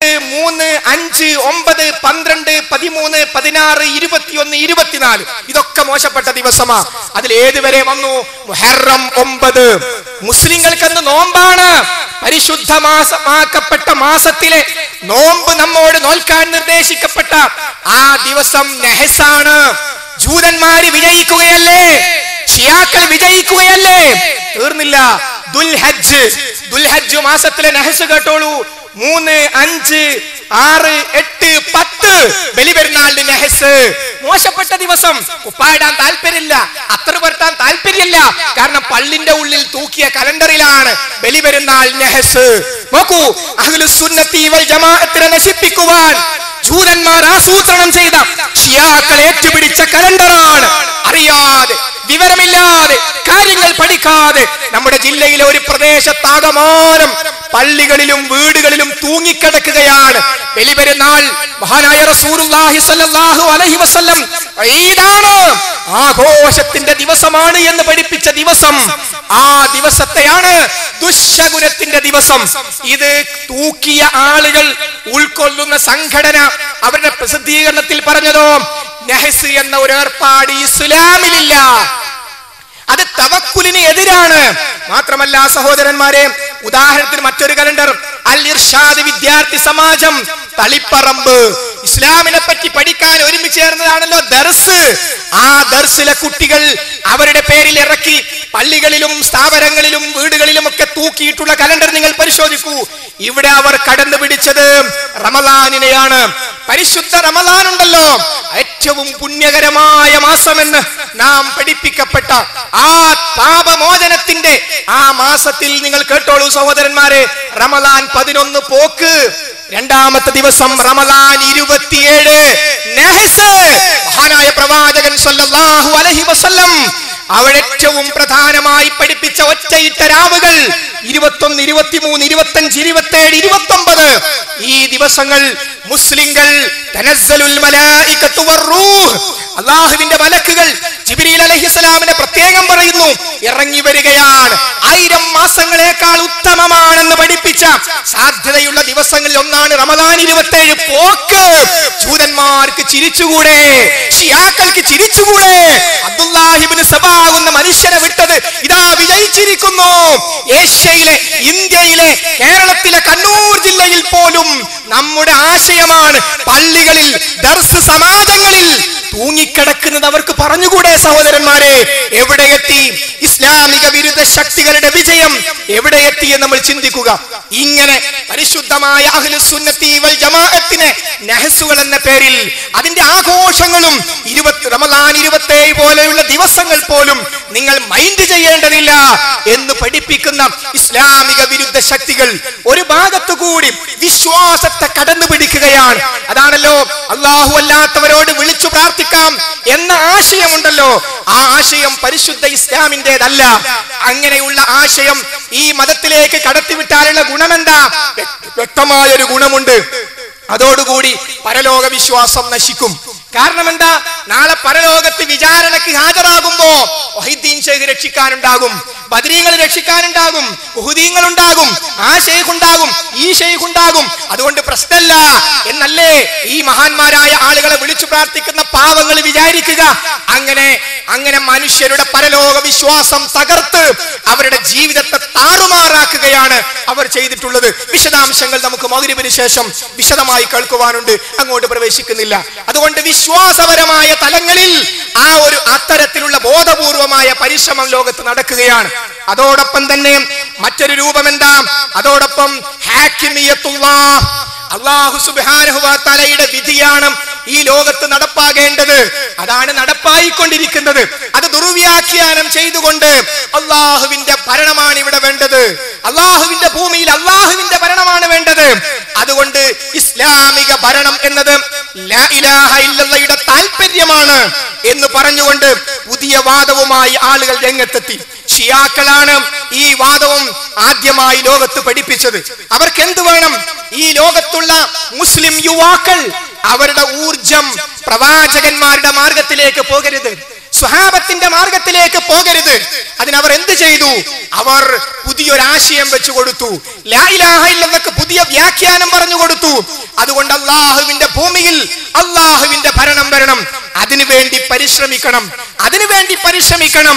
3, 5, 9, 12, 13, 16, 21, 24 ഇതൊക്കെ മോശപ്പെട്ട ദിവസമാ. അതിൽ ഏതുവരെ വന്നു? മുഹറം 9. മുസ്ലിങ്ങൾക്ക് അന്ന് നോമ്പാണ്. പരിശുദ്ധമാക്കപ്പെട്ട മാസത്തിലെ നോമ്പ് നമ്മോട് നോൽക്കാൻ നിർദ്ദേശിക്കപ്പെട്ട ആ ദിവസം നെഹസാണ്. ജൂതന്മാര് വിജയിക്കുകയല്ലേ, ഷിയാക്കൾ വിജയിക്കുകയല്ലേ? തീർന്നില്ല. ദുൽഹജ്ജ് മാസത്തിലെ നെഹസ് കേട്ടോളൂ. 3, 5, 6, 8, 10 ബലിപെരുന്നാളിന്റെ നെഹസ്. മോശപ്പെട്ട ദിവസം. കുപ്പായിടാൻ താല്പര്യമില്ല, അത്ര പെരുത്താൻ താല്പര്യമില്ല. കാരണം പള്ളിന്റെ ഉള്ളിൽ തൂക്കിയ കലണ്ടറിലാണ് ബലിപെരുന്നാൾ നെഹസ്. നോക്കൂ, അഹ്ലുസ് സുന്നത്തി വൽ ജമാഅത്തിനെ നശിപ്പിക്കുവാൻ ജൂതന്മാർ ആസൂത്രണം ചെയ്ത ഷിയാക്കൾ ഏറ്റുപിടിച്ച കലണ്ടറാണ്. അറിയാതെ, വിവരമില്ലാതെ, കാര്യങ്ങൾ പഠിക്കാതെ നമ്മുടെ ജില്ലയിലെ ഒരു പ്രദേശത്താകമാനം പള്ളികളിലും വീടുകളിലും തൂങ്ങിക്കിടക്കുകയാണ്. ബലിപെരുന്നാൾ മഹാനായ റസൂലുള്ളാഹി സ്വല്ലല്ലാഹു അലൈഹി വസല്ലം ഈദാണ്, ആഘോഷത്തിന്റെ ദിവസമാണ് എന്ന് പഠിപ്പിച്ച ദിവസം. ആ ദിവസത്തെയാണ് ദുശ്ശകുനത്തിന്റെ ദിവസം. ഇത് തൂക്കിയ ആളുകൾ ഉൾക്കൊള്ളുന്ന സംഘടന അവരുടെ പ്രസിദ്ധീകരണത്തിൽ പറഞ്ഞതോ, നെഹസ് എന്ന ഒരു ഏർപ്പാട് ഇസ്ലാമിലില്ല, അത് തവക്കുലിന് എതിരാണ്. മാത്രമല്ല സഹോദരന്മാരെ, ഉദാഹരണത്തിന് മറ്റൊരു കലണ്ടർ അൽ ഇർഷാദ് വിദ്യാർത്ഥി സമാജം തളിപ്പറമ്പ് ഇസ്ലാമിനെ പറ്റി പഠിക്കാൻ ഒരുമിച്ച് ചേർന്നതാണല്ലോ ദർസ്. ആ ദർസിലെ കുട്ടികൾ അവരുടെ പേരിൽ ഇറക്കി പള്ളികളിലും സ്ഥാപനങ്ങളിലും വീടുകളിലും ഒക്കെ തൂക്കിയിട്ടുള്ള കലണ്ടർ നിങ്ങൾ പരിശോധിക്കൂ. ഇവിടെ അവർ കടന്നു പിടിച്ചത് റമളാനിനെയാണ്. പരിശുദ്ധ റമളാൻ ഉണ്ടല്ലോ, ഏറ്റവും പുണ്യകരമായ മാസമെന്ന് നാം പഠിപ്പിക്കപ്പെട്ട ആ പാപമോചനത്തിന്റെ ആ മാസത്തിൽ നിങ്ങൾ കേട്ടോളൂ സഹോദരന്മാരെ, റമളാൻ 11 പോക്ക്, രണ്ടാമത്തെ ദിവസം റമളാൻ 27 നെഹസ്. മഹാനായ പ്രവാചകൻ സല്ലല്ലാഹു അലൈഹി വസല്ലം അവിടെ ഏറ്റവും പ്രധാനമായി പഠിപ്പിച്ച ഒറ്റയിട്ട രാവുകൾ 21, 23, 25, 27, 29 ഈ ദിവസങ്ങൾ മുസ്ലിങ്ങൾ തനസ്സലുൽ മലായികത്തു വറൂഹ്, അല്ലാഹുവിന്റെ മലക്കുകൾ ജിബ്രീൽ അലൈഹിസ്സലാമിനെ പ്രത്യേകം പറയുന്നു, ഇറങ്ങി വരികയാണ്. 1000 മാസങ്ങളെക്കാൾ ഉത്തമമാണെന്ന് പഠിപ്പിച്ച സാധ്യതയുള്ള ദിവസങ്ങളിൽ ഒന്നാണ് റമളാൻ 27 പോക്ക്. ജൂതന്മാർക്ക് ചിരിച്ചുകൂടെ? ഷിയാക്കൾക്ക് ചിരിച്ചുകൂടെ? അബ്ദുല്ലാഹി ഇബ്നു സബാ എന്ന മനുഷ്യനെ വിട്ടത് ഇതാ വിജയിച്ചിരിക്കുന്നു. ഏഷ്യയിലെ, ഇന്ത്യയിലെ, കേരളത്തിലെ കണ്ണൂർ ജില്ലയിൽ പോലും നമ്മുടെ ആശയമാണ് പള്ളികളിൽ, ദർസ് സമാജങ്ങളിൽ തൂങ്ങിക്കിടക്കുന്നത് അവർക്ക് പറഞ്ഞുകൂടെ സഹോദരന്മാരെ? എവിടെയെത്തി ഇസ്ലാമിക വിരുദ്ധ ശക്തികളുടെ വിജയം? എവിടെയെത്തി എന്ന് നമ്മൾ ചിന്തിക്കുക. ഇങ്ങനെ പരിശുദ്ധമായ അഹ്ലുസ് സുന്നത്തി വൽ ജമാഅത്തിനെ നെഹസുകൾ എന്ന പേരിൽ അതിന്റെ ആഘോഷങ്ങളും റമളാൻ 27 പോലെയുള്ള ദിവസങ്ങൾ പോലും നിങ്ങൾ മൈൻഡ് ചെയ്യേണ്ടതില്ല എന്ന് പഠിപ്പിക്കുന്ന ഇസ്ലാമിക വിരുദ്ധ ശക്തികൾ ഒരു ഭാഗത്തുകൂടി വിശ്വാസത്തെ കടന്നു പിടിക്കുകയാണ്. അതാണല്ലോ അല്ലാഹു അല്ലാത്തവരോട് വിളിച്ചു പ്രാർത്ഥിക്കാം എന്ന ആശയമുണ്ടല്ലോ, ആ ആശയം പരിശുദ്ധ ഇസ്ലാമിന്റേതല്ല. അങ്ങനെയുള്ള ആശയം ഈ മതത്തിലേക്ക് കടത്തിവിട്ടാലുള്ള ഗുണമെന്താ? വ്യക്തമായൊരു ഗുണമുണ്ട്. അതോടുകൂടി പരലോക വിശ്വാസം നശിക്കും. കാരണം എന്താ? നാളെ പരലോകത്ത് വിചാരണക്ക് ഹാജരാകുമ്പോ വഹീദ്ദീൻ ശൈഖ് രക്ഷിക്കാനുണ്ടാകും, ബദരീങ്ങൾ രക്ഷിക്കാനുണ്ടാകും, ഉഹുദീങ്ങൾ ഉണ്ടാകും, ആ ശൈഖ് ഉണ്ടാകും, ഈ ശൈഖ് ഉണ്ടാകും. അതുകൊണ്ട് പ്രശ്നമല്ല എന്നല്ലേ ഈ മഹാന്മാരായ ആളുകളെ വിളിച്ചു പ്രാർത്ഥിക്കുന്ന പാവങ്ങൾ വിചാരിക്കുക. അങ്ങനെ മനുഷ്യരുടെ പരലോക വിശ്വാസം തകർത്ത് അവരുടെ ജീവിതത്തെ താറുമാറാക്കുകയാണ് അവർ ചെയ്തിട്ടുള്ളത്. വിശദാംശങ്ങൾ നമുക്ക് മഗ്‌രിബിന് ശേഷം വിശദമായി കേൾക്കുവാനുണ്ട്, അങ്ങോട്ട് പ്രവേശിക്കുന്നില്ല. അതുകൊണ്ട് വിശ്വാസപരമായ തലങ്ങളിൽ ആ ഒരു അത്തരത്തിലുള്ള ബോധപൂർവമായ പരിശ്രമം ലോകത്ത് നടക്കുകയാണ്. അതോടൊപ്പം തന്നെ മറ്റൊരു രൂപം എന്താ? അതോടൊപ്പം ഹാക്കിമിയത്തുല്ലാഹ്, അല്ലാഹു സുബ്ഹാനഹു വ തആലയുടെ വിധിയാണ് ഈ ലോകത്ത് നടപ്പാകേണ്ടത്. അതാണ് നടപ്പായിക്കൊണ്ടിരിക്കുന്നത്. അത് ദുർവ്യാഖ്യാനം ചെയ്തുകൊണ്ട് അല്ലാഹുവിന്റെ ഭരണമാണ് ഇവിടെ വേണ്ടത്, അല്ലാഹുവിന്റെ ഭൂമിയിൽ അല്ലാഹുവിന്റെ ഭരണമാണ് വേണ്ടത്. അതുകൊണ്ട് ഇസ്ലാമിക ഭരണം എന്നത് ലാ ഇലാഹ ഇല്ലല്ലാഹയുടെ താല്പര്യമാണ് എന്ന് പറഞ്ഞുകൊണ്ട് പുതിയ വാദവുമായി ആളുകൾ രംഗത്തെത്തി. ഷിയാക്കളാണ് ഈ വാദവും ആദ്യമായി ലോകത്ത് പഠിപ്പിച്ചത്. അവർക്ക് എന്ത് വേണം? ഈ ലോകത്തുള്ള മുസ്ലിം യുവാക്കൾ അവരുടെ ഊർജം പ്രവാചകന്മാരുടെ മാർഗത്തിലേക്ക് പോകരുത്, സ്വഹാബത്തിന്റെ മാർഗത്തിലേക്ക് പോകരുത്. അതിനവർ എന്ത് ചെയ്തു? അവർ പുതിയൊരാശയം വെച്ചു കൊടുത്തു. ലാ ഇലാഹ ഇല്ലല്ലാഹ്ക്ക് പുതിയ വ്യാഖ്യാനം പറഞ്ഞു കൊടുത്തു. അതുകൊണ്ട് അള്ളാഹുവിന്റെ ഭൂമിയിൽ അള്ളാഹുവിന്റെ ഭരണം വരണം, അതിനുവേണ്ടി പരിശ്രമിക്കണം.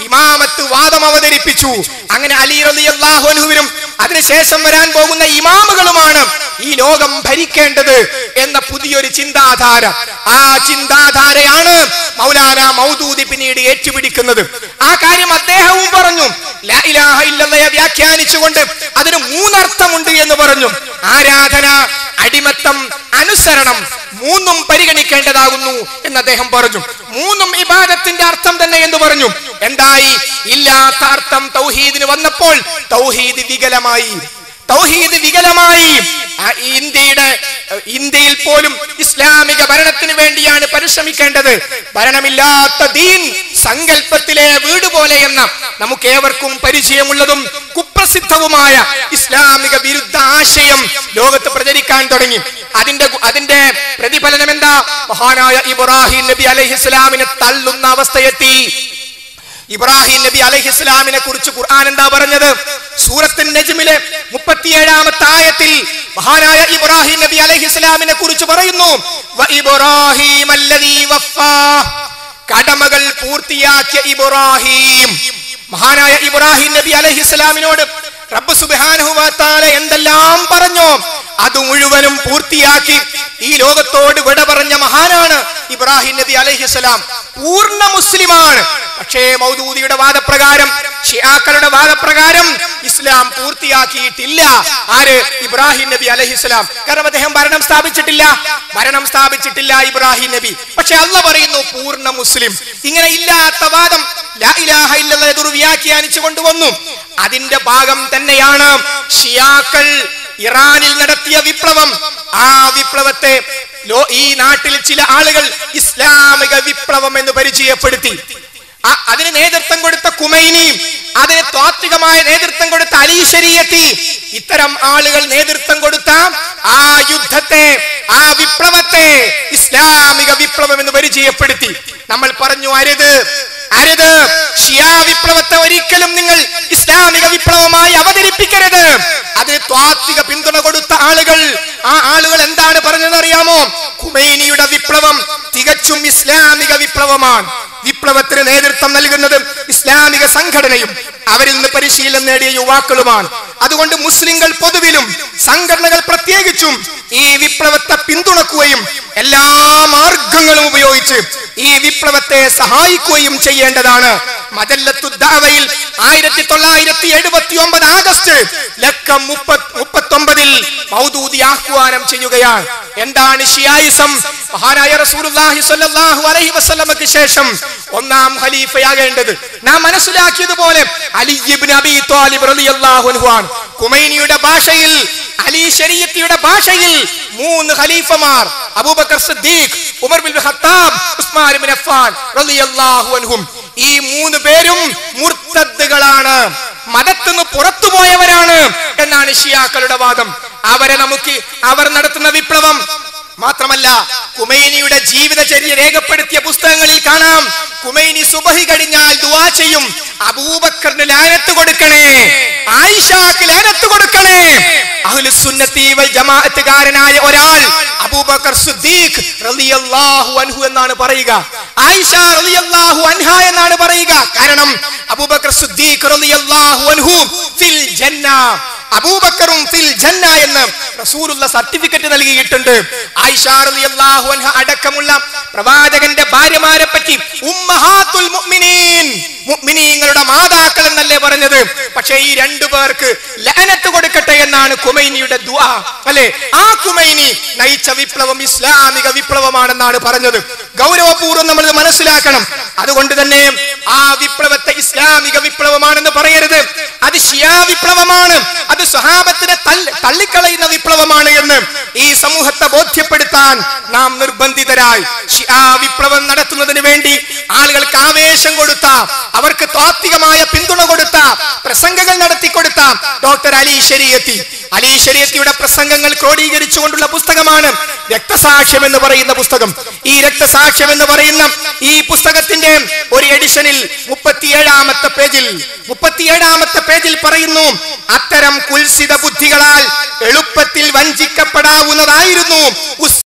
ഇമാമത്ത് വാദം അവതരിപ്പിച്ചു. അങ്ങനെ അലി റളിയല്ലാഹു അൻഹുവിനും അതിനുശേഷം വരാൻ പോകുന്ന ഇമാമുകളുമാണ് ഈ ലോകം ഭരിക്കേണ്ടത് എന്ന പുതിയൊരു ചിന്താധാര. ആ ചിന്താധാരയാണ് മൗലാന മൗദൂദി പിന്നീട് ഏറ്റുപിടിക്കുന്നത്. ആ കാര്യം അദ്ദേഹവും പറഞ്ഞു. ലാ ഇലാഹ ഇല്ലല്ലാഹ് വ്യാഖ്യാനിച്ചുകൊണ്ട് അതിന് 3 അർത്ഥമുണ്ട് എന്ന് പറഞ്ഞു. ആരാധന, അടിമത്തം, അനുസരണം, 3ഉം പരിഗണിക്കേണ്ടതാകുന്നു എന്ന് അദ്ദേഹം പറഞ്ഞു. 3ഉം ഇബാദത്തിന്റെ അർത്ഥം തന്നെ എന്ന് പറഞ്ഞു. എന്തായി? ഇല്ലാത്ത അർത്ഥം തൗഹീദിന് വന്നപ്പോൾ തൗഹീദ് വികലമായി. ഇന്ത്യയിൽ പോലും ഇസ്ലാമിക ഭരണത്തിന് വേണ്ടിയാണ് പരിശ്രമിക്കേണ്ടത്. ഭരണമില്ലാത്ത ദീൻ സങ്കല്പത്തിലെ വീട് പോലെ എന്ന നമുക്ക് ഏവർക്കും പരിചയമുള്ളതും കുപ്രസിദ്ധവുമായ ഇസ്ലാമിക വിരുദ്ധ ആശയം ലോകത്ത് പ്രചരിക്കാൻ തുടങ്ങി. അതിന്റെ പ്രതിഫലനം എന്താ? മഹാനായ ഇബ്രാഹിം നബി അലൈഹിസ്സലാമിനെ തള്ളുന്ന അവസ്ഥയെത്തി. ഇബ്രാഹിം നബി അലൈഹിസ്സലാമിനെ കുറിച്ച് ഖുർആൻ എന്താ പറഞ്ഞത്? സൂറത്ത് നജ്മിലെ 37-ാമത്തെ ആയത്തിൽ മഹാനായ ഇബ്രാഹിം നബി അലൈഹിസ്സലാമിനെ കുറിച്ച് പറയുന്നു, വ ഇബ്രാഹിം അല്ലദീ വഫാ, കടമകൾ പൂർത്തിയാക്കിയ ഇബ്രാഹിം. മഹാനായ ഇബ്രാഹിം നബി അലൈഹിസ്സലാമിനോട് റബ്ബ് സുബ്ഹാനഹു വ തആല എന്തെല്ലാം പറഞ്ഞോ അത് മുഴുവനും പൂർത്തിയാക്കി ഈ ലോകത്തോട് വിട പറഞ്ഞ മഹാനാണ് ഇബ്രാഹിം നബി അലൈഹിസ്സലാം. പൂർണ്ണ മുസ്ലിമാണ്. പക്ഷേ മൗദൂദിയുടെ വാദപ്രകാരം, ഷിയാക്കളുടെ വാദപ്രകാരം ഇസ്ലാം പൂർത്തിയാക്കിയിട്ടില്ല. ആര്? ഇബ്രാഹിം നബി അലൈഹിസ്സലാം. കാരണം അദ്ദേഹം ഭരണം സ്ഥാപിച്ചിട്ടില്ല ഇബ്രാഹിം നബി. പക്ഷെ അല്ലാഹ് പറയുന്നു പൂർണ്ണ മുസ്ലിം. ഇങ്ങനെ ഇല്ലാത്ത വാദം ലാ ഇലാഹ ഇല്ലല്ലാഹ് ദുർവ്യാഖ്യാനിച്ചു കൊണ്ടുവന്നു. അതിന്റെ ഭാഗം തന്നെയാണ് ഷിയാക്കൾ ഇറാനിൽ നടത്തിയ വിപ്ലവം. ആ വിപ്ലവത്തെ ഈ നാട്ടിൽ ചില ആളുകൾ ഇസ്ലാമിക വിപ്ലവം എന്ന് പരിചയപ്പെടുത്തി. അതിന് നേതൃത്വം കൊടുത്ത ഖുമൈനി, അതിന് താത്വികമായ നേതൃത്വം കൊടുത്ത അലി ശരീഅത്തി, ഇത്തരം ആളുകൾ നേതൃത്വം കൊടുത്ത ആ യുദ്ധത്തെ, ആ വിപ്ലവത്തെ ഇസ്ലാമിക വിപ്ലവം എന്ന് പരിചയപ്പെടുത്തി. നമ്മൾ പറഞ്ഞു അരുത്. ഷിയാ വിപ്ലവത്തെ ഒരിക്കലും നിങ്ങൾ ഇസ്ലാമിക വിപ്ലവമായി അവതരിപ്പിക്കരുത്. അതിന് താത്വിക പിന്തുണ കൊടുത്ത ആളുകൾ, ആ ആളുകൾ എന്താണ് പറഞ്ഞതെന്നറിയാമോ? ഖുമൈനിയുടെ വിപ്ലവം തികച്ചും ഇസ്ലാമിക വിപ്ലവമാണ്. വിപ്ലവത്തിന് നേതൃത്വം നൽകുന്നത് ഇസ്ലാമിക സംഘടനയും അവരിൽ നിന്ന് പരിശീലനം നേടിയ യുവാക്കളുമാണ്. അതുകൊണ്ട് മുസ്ലിങ്ങൾ പൊതുവിലും സംഘടനകൾ പ്രത്യേകിച്ചും ഈ വിപ്ലവത്തെ പിന്തുണക്കുകയും എല്ലാ മാർഗങ്ങളും ഉപയോഗിച്ച് ഈ വിപ്ലവത്തെ സഹായിക്കുകയും ചെയ്യേണ്ടതാണ്. മജല്ലത്തു ദഅവയിൽ 1979 ആഗസ്റ്റ് 39 മൗദൂദി ആഹ്വാനം ചെയ്യുകയാണ്. എന്താണ് ഷിയായിസം? മഹാനായ റസൂലുള്ളാഹി സ്വല്ലല്ലാഹു അലൈഹി വസല്ലമക്ക് ശേഷം 1-ാം ഖലീഫയാകേണ്ടത് നാം മനസ്സിലാക്കിയതുപോലെ അലി ഇബ്നു അബീ ത്വാലിബ് റളിയല്ലാഹു അൻഹു ആണ്. ഖുമൈനിയുടെ ഭാഷയിൽ, അലി ശരീഅത്തിയുടെ ഭാഷയിൽ 3 ഖലീഫമാർ, Abu Bakr Siddiq, Umar bin Khattab, Usman ibn Affan റളിയല്ലാഹു അൻഹും. ഈ 3 പേരും മുർത്തദ്ദുകളാണ്, മതത്തിന്ന് പുറത്തുപോയവരാണ് എന്നാണ് ഷിയാക്കളുടെ വാദം. അവർ നടത്തുന്ന വിപ്ലവം മാത്രമല്ല, ഖുമൈനിയുടെ ജീവിതചര്യ രേഖപ്പെടുത്തിയ പുസ്തകങ്ങളിൽ കാണാം, ഖുമൈനി സുബഹി കഴിഞ്ഞാൽ ദുആ ചെയ്യും, അബൂബക്കറിന് ലാനത്ത് കൊടുക്കണേ, ആയിഷക്ക് ലാനത്ത് കൊടുക്കണേ. അഹ്ലുസ് സുന്നത്തി വൽ ജമാഅത്തുകാരനായ ഒരാൾ അബൂബക്കർ സിദ്ദീഖ് റളിയല്ലാഹു അൻഹു എന്നാണ് പറയുക, ആയിഷ റളിയല്ലാഹു അൻഹ എന്നാണ് പറയുക. കാരണം അബൂബക്കർ സിദ്ദീഖ് റളിയല്ലാഹു അൻഹു ഫിൽ ജന്ന, അബൂബക്കറും ഫിൽ ജന്ന എന്ന് റസൂലുള്ളാഹി സർട്ടിഫിക്കറ്റ് നൽകിയിട്ടുണ്ട്. ആയിഷ റളിയല്ലാഹു അൻഹ അടക്കമുള്ള പ്രവാചകന്റെ ഭാര്യമാരെ പറ്റി ഉമ്മഹാത്തുൽ മുഅ്മിനീൻ, മുഅ്മിനീങ്ങളുടെ മാതാക്കൾ എന്നല്ലേ പറഞ്ഞത്. പക്ഷേ ഈ 2 പേർക്ക് ലഅനത്ത് കൊടുക്കട്ടെ എന്നാണ് ഖുമൈനിയുടെ ദുആ, അല്ലേ? ആ ഖുമൈനി നയിച്ച വിപ്ലവം ഇസ്ലാമിക വിപ്ലവമാണെന്നാണ് പറഞ്ഞത്. ഗൗരവപൂർവ്വം നമ്മൾ ഇത് മനസ്സിലാക്കണം. അതുകൊണ്ട് തന്നെ ആ വിപ്ലവത്തെ ഇസ്ലാമിക വിപ്ലവമാണെന്ന് പറയരുത്. അത് ഷിയാ വിപ്ലവമാണ്, അത് സ്വഹാബത്തിനെ തള്ളിക്കളയുന്ന വിപ്ലവമാണ് എന്ന് ഈ സമൂഹത്തെ ബോധ്യപ്പെടുത്താൻ നാം നിർബന്ധിതരായി. ഷിയാ വിപ്ലവം നടത്തുന്നതിന് വേണ്ടി ആളുകൾക്ക് ആവേശം കൊടുത്ത, അവർക്ക് താത്വികമായ പിന്തുണ കൊടുത്ത, പ്രസംഗങ്ങൾ നടത്തിക്കൊടുത്ത ഡോക്ടർ അലി ശരീഅത്തി, അലി ശരീഅത്തിയുടെ പ്രസംഗങ്ങൾ ക്രോഡീകരിച്ചുകൊണ്ടുള്ള പുസ്തകമാണ് രക്തസാക്ഷ്യം എന്ന് പറയുന്ന പുസ്തകം. ഈ രക്തസാക്ഷ്യം എന്ന് പറയുന്ന ഈ പുസ്തകത്തിന്റെ ഒരു എഡിഷനിൽ 37ാമത്തെ പേജിൽ പറയുന്നു, അത്തരം കുൽസിത ബുദ്ധികളാൽ എളുപ്പത്തിൽ വഞ്ചിക്കപ്പെടാവുന്നതായിരുന്നു